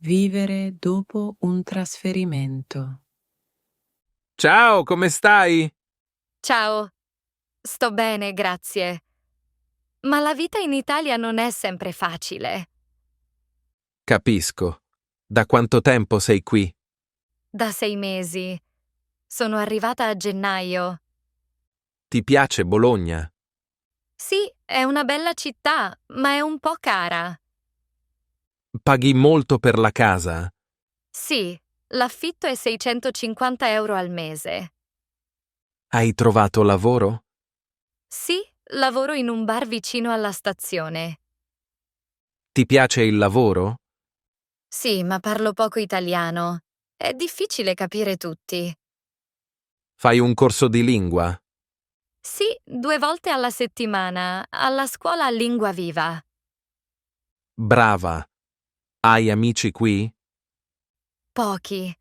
Vivere dopo un trasferimento. Ciao, come stai? Ciao, sto bene, grazie. Ma la vita in Italia non è sempre facile. Capisco. Da quanto tempo sei qui? Da 6 mesi. Sono arrivata a gennaio. Ti piace Bologna? Sì, è una bella città, ma è un po' cara. Paghi molto per la casa? Sì, l'affitto è 650 euro al mese. Hai trovato lavoro? Sì, lavoro in un bar vicino alla stazione. Ti piace il lavoro? Sì, ma parlo poco italiano. È difficile capire tutti. Fai un corso di lingua? Sì, 2 volte alla settimana, alla scuola Lingua Viva. Brava. Hai amici qui? Pochi.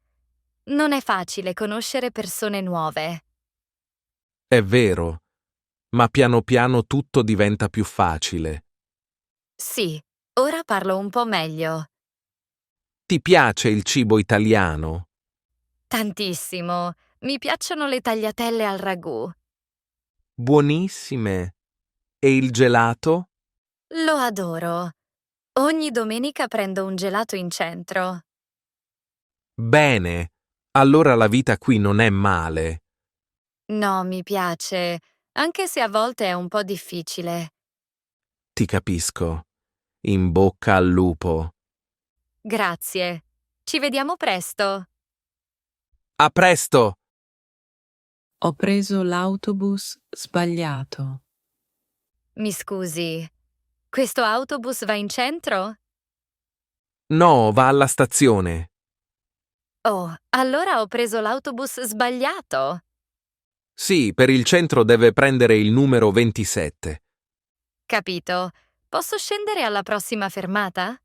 Non è facile conoscere persone nuove. È vero, ma piano piano tutto diventa più facile. Sì, ora parlo un po' meglio. Ti piace il cibo italiano? Tantissimo. Mi piacciono le tagliatelle al ragù. Buonissime. E il gelato? Lo adoro. Ogni domenica prendo un gelato in centro. Bene. Allora la vita qui non è male. No, mi piace, anche se a volte è un po' difficile. Ti capisco. In bocca al lupo. Grazie. Ci vediamo presto. A presto! Ho preso l'autobus sbagliato. Mi scusi, questo autobus va in centro? No, va alla stazione. Oh, allora ho preso l'autobus sbagliato. Sì, per il centro deve prendere il numero 27. Capito. Posso scendere alla prossima fermata?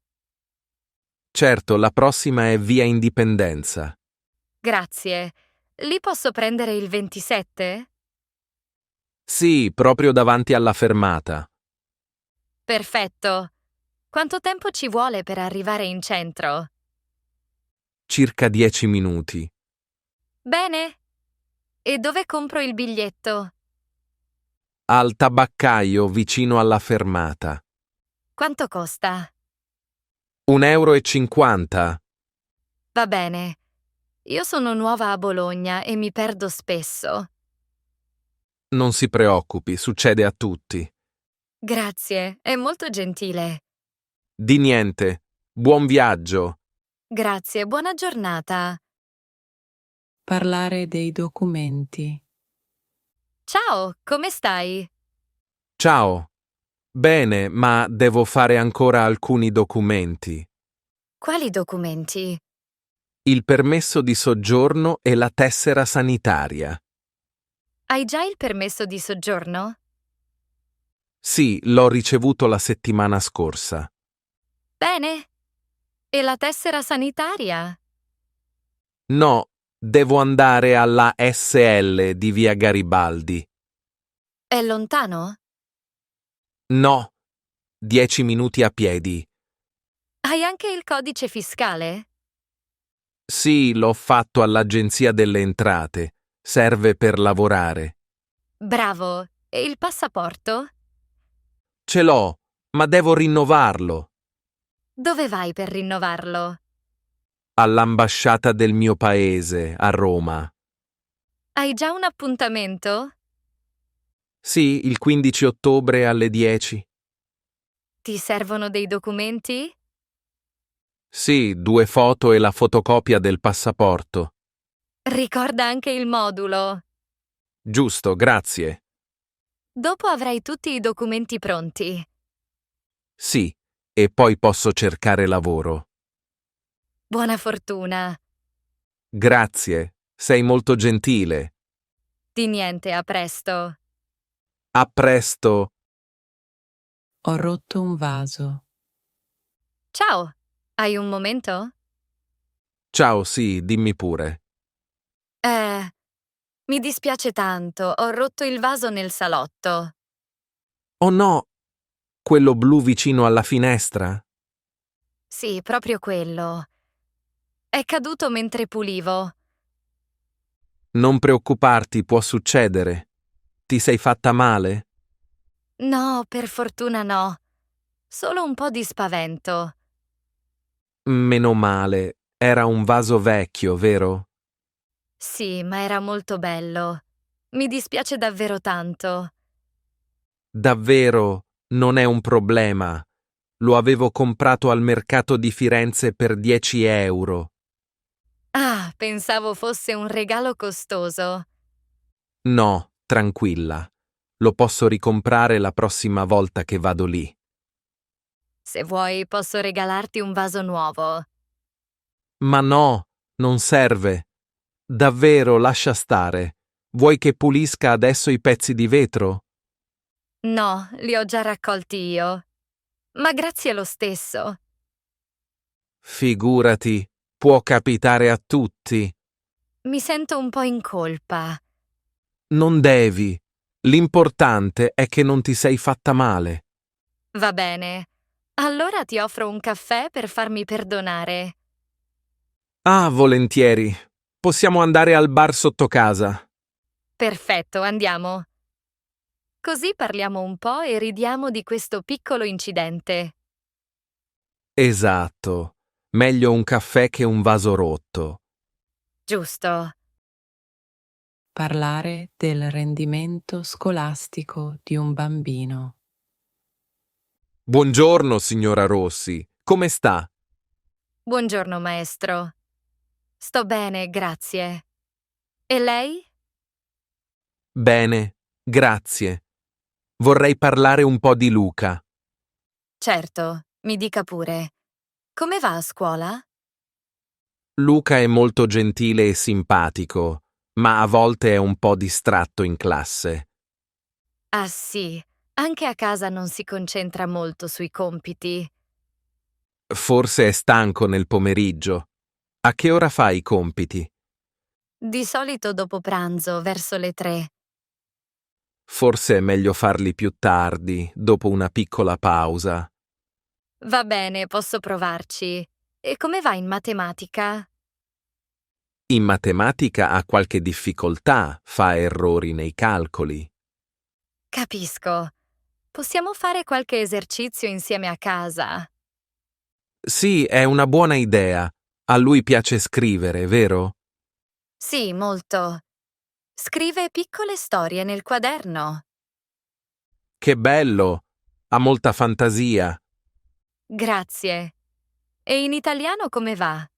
Certo, la prossima è via Indipendenza. Grazie. Lì posso prendere il 27? Sì, proprio davanti alla fermata. Perfetto. Quanto tempo ci vuole per arrivare in centro? Circa 10 minuti. Bene. E dove compro il biglietto? Al tabaccaio vicino alla fermata. Quanto costa? 1,50 euro. Va bene. Io sono nuova a Bologna e mi perdo spesso. Non si preoccupi, succede a tutti. Grazie, è molto gentile. Di niente. Buon viaggio. Grazie, buona giornata. Parlare dei documenti. Ciao, come stai? Ciao. Bene, ma devo fare ancora alcuni documenti. Quali documenti? Il permesso di soggiorno e la tessera sanitaria. Hai già il permesso di soggiorno? Sì, l'ho ricevuto la settimana scorsa. Bene. E la tessera sanitaria? No, devo andare alla SL di via Garibaldi. È lontano? No, 10 minuti a piedi. Hai anche il codice fiscale? Sì, l'ho fatto all'Agenzia delle Entrate. Serve per lavorare. Bravo. E il passaporto? Ce l'ho, ma devo rinnovarlo. Dove vai per rinnovarlo? All'ambasciata del mio paese, a Roma. Hai già un appuntamento? Sì, il 15 ottobre alle 10. Ti servono dei documenti? Sì, 2 foto e la fotocopia del passaporto. Ricorda anche il modulo. Giusto, grazie. Dopo avrai tutti i documenti pronti. Sì, e poi posso cercare lavoro. Buona fortuna. Grazie, sei molto gentile. Di niente, a presto. A presto. Ho rotto un vaso. Ciao, hai un momento? Ciao, sì, dimmi pure. Mi dispiace tanto, ho rotto il vaso nel salotto. Oh no, quello blu vicino alla finestra? Sì, proprio quello. È caduto mentre pulivo. Non preoccuparti, può succedere. Ti sei fatta male? No, per fortuna no. Solo un po' di spavento. Meno male. Era un vaso vecchio, vero? Sì, ma era molto bello. Mi dispiace davvero tanto. Davvero, non è un problema. Lo avevo comprato al mercato di Firenze per 10 euro. Ah, pensavo fosse un regalo costoso. No, tranquilla. Lo posso ricomprare la prossima volta che vado lì. Se vuoi, posso regalarti un vaso nuovo. Ma no, non serve. Davvero, lascia stare. Vuoi che pulisca adesso i pezzi di vetro? No, li ho già raccolti io. Ma grazie lo stesso. Figurati, può capitare a tutti. Mi sento un po' in colpa. Non devi. L'importante è che non ti sei fatta male. Va bene. Allora ti offro un caffè per farmi perdonare. Ah, volentieri. Possiamo andare al bar sotto casa. Perfetto, andiamo. Così parliamo un po' e ridiamo di questo piccolo incidente. Esatto. Meglio un caffè che un vaso rotto. Giusto. Parlare del rendimento scolastico di un bambino. Buongiorno, signora Rossi. Come sta? Buongiorno, maestro. Sto bene, grazie. E lei? Bene, grazie. Vorrei parlare un po' di Luca. Certo, mi dica pure. Come va a scuola? Luca è molto gentile e simpatico, ma a volte è un po' distratto in classe. Ah sì, anche a casa non si concentra molto sui compiti. Forse è stanco nel pomeriggio. A che ora fai i compiti? Di solito dopo pranzo, verso le 3. Forse è meglio farli più tardi, dopo una piccola pausa. Va bene, posso provarci. E come va in matematica? In matematica ha qualche difficoltà, fa errori nei calcoli. Capisco. Possiamo fare qualche esercizio insieme a casa. Sì, è una buona idea. A lui piace scrivere, vero? Sì, molto. Scrive piccole storie nel quaderno. Che bello! Ha molta fantasia. Grazie. E in italiano come va?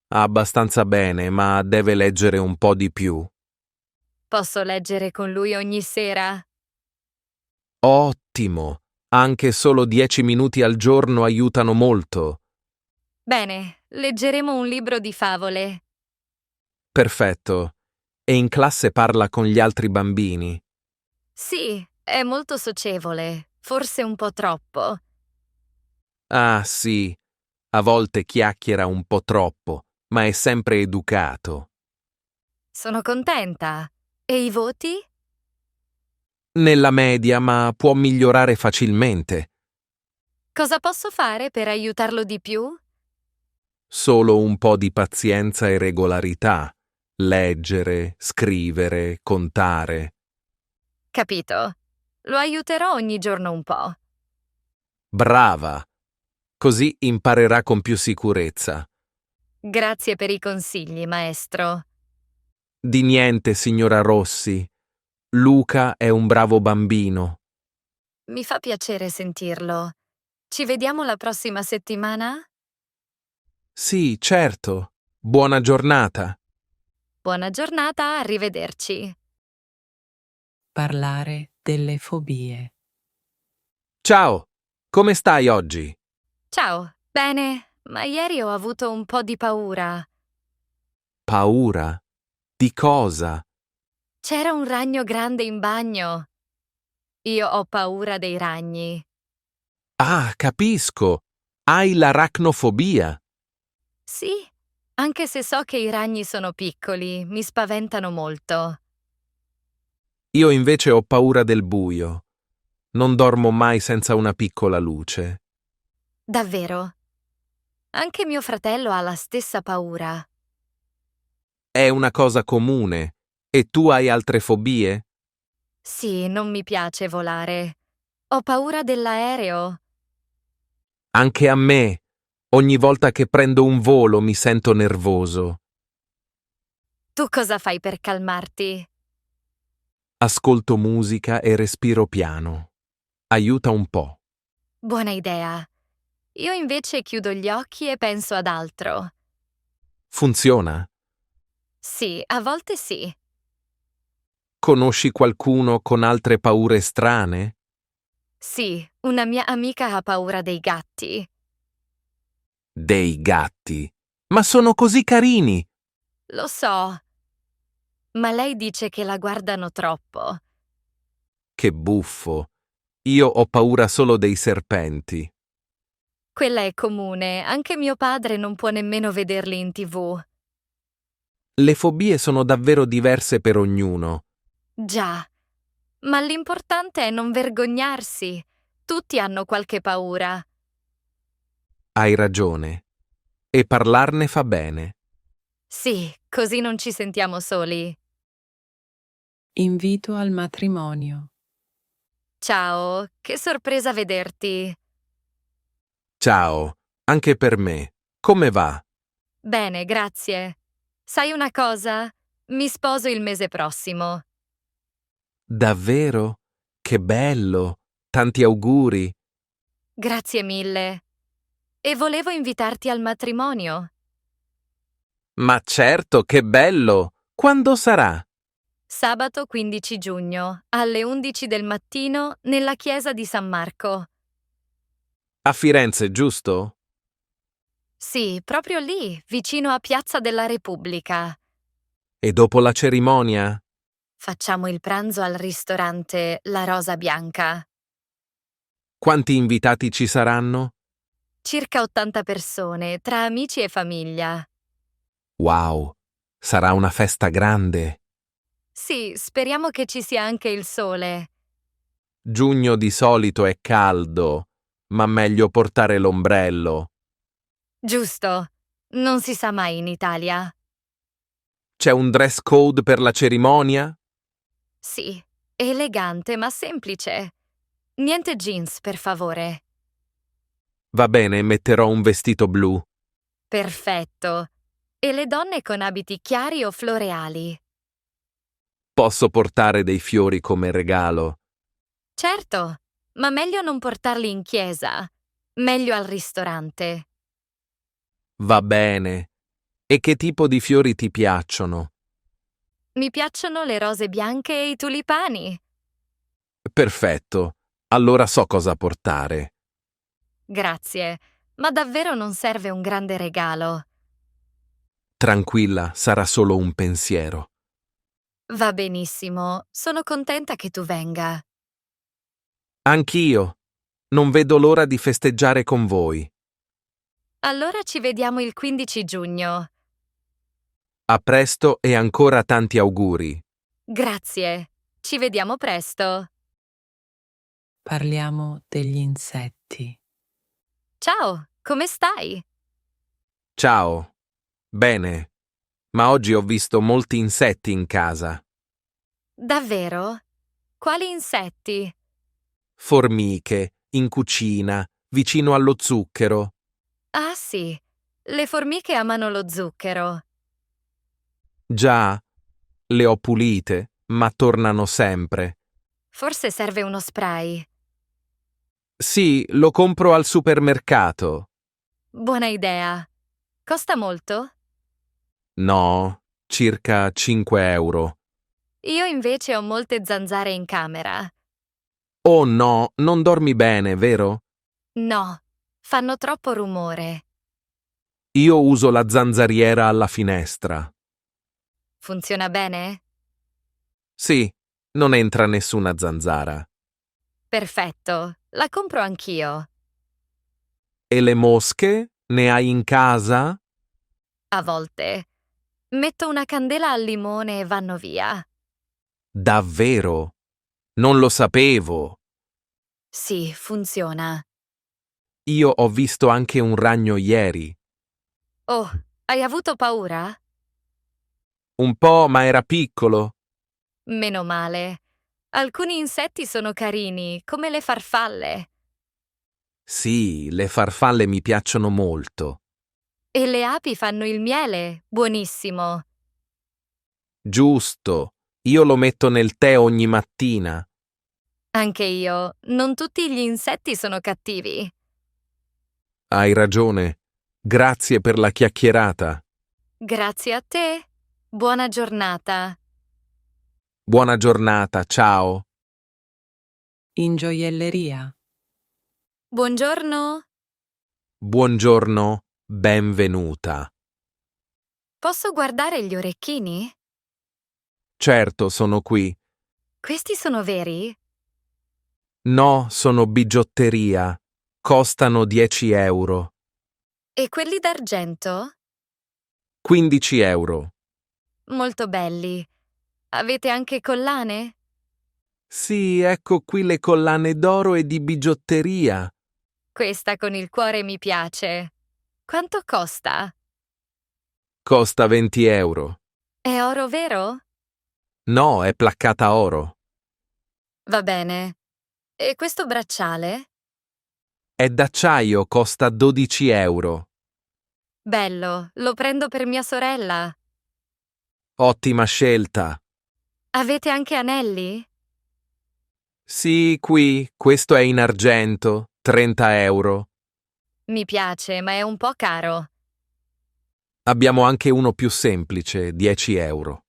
Abbastanza bene, ma deve leggere un po' di più. Posso leggere con lui ogni sera? Ottimo! Anche solo 10 minuti al giorno aiutano molto. Bene, leggeremo un libro di favole. Perfetto. E in classe parla con gli altri bambini. Sì, è molto socievole, forse un po' troppo. Ah, sì. A volte chiacchiera un po' troppo, ma è sempre educato. Sono contenta. E i voti? Nella media, ma può migliorare facilmente. Cosa posso fare per aiutarlo di più? Solo un po' di pazienza e regolarità. Leggere, scrivere, contare. Capito. Lo aiuterò ogni giorno un po'. Brava! Così imparerà con più sicurezza. Grazie per i consigli, maestro. Di niente, signora Rossi. Luca è un bravo bambino. Mi fa piacere sentirlo. Ci vediamo la prossima settimana? Sì, certo. Buona giornata. Buona giornata, arrivederci. Parlare delle fobie. Ciao, come stai oggi? Ciao, bene, ma ieri ho avuto un po' di paura. Paura? Di cosa? C'era un ragno grande in bagno. Io ho paura dei ragni. Ah, capisco. Hai l'aracnofobia. Sì, anche se so che i ragni sono piccoli, mi spaventano molto. Io invece ho paura del buio. Non dormo mai senza una piccola luce. Davvero? Anche mio fratello ha la stessa paura. È una cosa comune. E tu hai altre fobie? Sì, non mi piace volare. Ho paura dell'aereo. Anche a me. Ogni volta che prendo un volo mi sento nervoso. Tu cosa fai per calmarti? Ascolto musica e respiro piano. Aiuta un po'. Buona idea. Io invece chiudo gli occhi e penso ad altro. Funziona? Sì, a volte sì. Conosci qualcuno con altre paure strane? Sì, una mia amica ha paura dei gatti. Dei gatti. Ma sono così carini! Lo so, ma lei dice che la guardano troppo. Che buffo. Io ho paura solo dei serpenti. Quella è comune, anche mio padre non può nemmeno vederli in TV. Le fobie sono davvero diverse per ognuno. Già, ma l'importante è non vergognarsi. Tutti hanno qualche paura. Hai ragione. E parlarne fa bene. Sì, così non ci sentiamo soli. Invito al matrimonio. Ciao, che sorpresa vederti. Ciao, anche per me. Come va? Bene, grazie. Sai una cosa? Mi sposo il mese prossimo. Davvero? Che bello! Tanti auguri! Grazie mille. E volevo invitarti al matrimonio. Ma certo, che bello! Quando sarà? Sabato 15 giugno, alle 11 del mattino, nella chiesa di San Marco. A Firenze, giusto? Sì, proprio lì, vicino a Piazza della Repubblica. E dopo la cerimonia? Facciamo il pranzo al ristorante La Rosa Bianca. Quanti invitati ci saranno? Circa 80 persone, tra amici e famiglia. Wow! Sarà una festa grande. Sì, speriamo che ci sia anche il sole. Giugno di solito è caldo, ma meglio portare l'ombrello. Giusto, non si sa mai in Italia. C'è un dress code per la cerimonia? Sì, elegante ma semplice. Niente jeans, per favore. Va bene, metterò un vestito blu. Perfetto. E le donne con abiti chiari o floreali? Posso portare dei fiori come regalo. Certo, ma meglio non portarli in chiesa. Meglio al ristorante. Va bene. E che tipo di fiori ti piacciono? Mi piacciono le rose bianche e i tulipani. Perfetto. Allora so cosa portare. Grazie, ma davvero non serve un grande regalo. Tranquilla, sarà solo un pensiero. Va benissimo, sono contenta che tu venga. Anch'io. Non vedo l'ora di festeggiare con voi. Allora ci vediamo il 15 giugno. A presto e ancora tanti auguri. Grazie, ci vediamo presto. Parliamo degli insetti. Ciao, come stai? Ciao. Bene. Ma oggi ho visto molti insetti in casa. Davvero? Quali insetti? Formiche, in cucina, vicino allo zucchero. Ah sì, le formiche amano lo zucchero. Già, le ho pulite, ma tornano sempre. Forse serve uno spray. Sì, lo compro al supermercato. Buona idea. Costa molto? No, circa 5 euro. Io invece ho molte zanzare in camera. Oh no, non dormi bene, vero? No, fanno troppo rumore. Io uso la zanzariera alla finestra. Funziona bene? Sì, non entra nessuna zanzara. Perfetto, la compro anch'io. E le mosche? Ne hai in casa? A volte. Metto una candela al limone e vanno via. Davvero? Non lo sapevo. Sì, funziona. Io ho visto anche un ragno ieri. Oh, hai avuto paura? Un po', ma era piccolo. Meno male. Alcuni insetti sono carini, come le farfalle. Sì, le farfalle mi piacciono molto. E le api fanno il miele, buonissimo. Giusto, io lo metto nel tè ogni mattina. Anche io, non tutti gli insetti sono cattivi. Hai ragione. Grazie per la chiacchierata. Grazie a te. Buona giornata. Buona giornata, ciao. In gioielleria. Buongiorno. Buongiorno, benvenuta. Posso guardare gli orecchini? Certo, sono qui. Questi sono veri? No, sono bigiotteria. Costano 10 euro. E quelli d'argento? 15 euro. Molto belli. Avete anche collane? Sì, ecco qui le collane d'oro e di bigiotteria. Questa con il cuore mi piace. Quanto costa? Costa 20 euro. È oro vero? No, è placcata oro. Va bene. E questo bracciale? È d'acciaio, costa 12 euro. Bello, lo prendo per mia sorella. Ottima scelta. Avete anche anelli? Sì, qui, questo è in argento, 30 euro. Mi piace, ma è un po' caro. Abbiamo anche uno più semplice, 10 euro.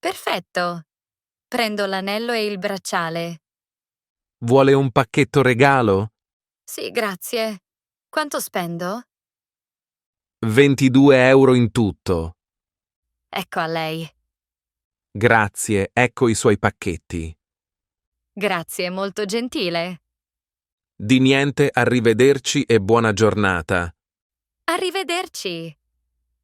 Perfetto. Prendo l'anello e il bracciale. Vuole un pacchetto regalo? Sì, grazie. Quanto spendo? 22 euro in tutto. Ecco a lei. Grazie, ecco i suoi pacchetti. Grazie, molto gentile. Di niente, arrivederci e buona giornata. Arrivederci.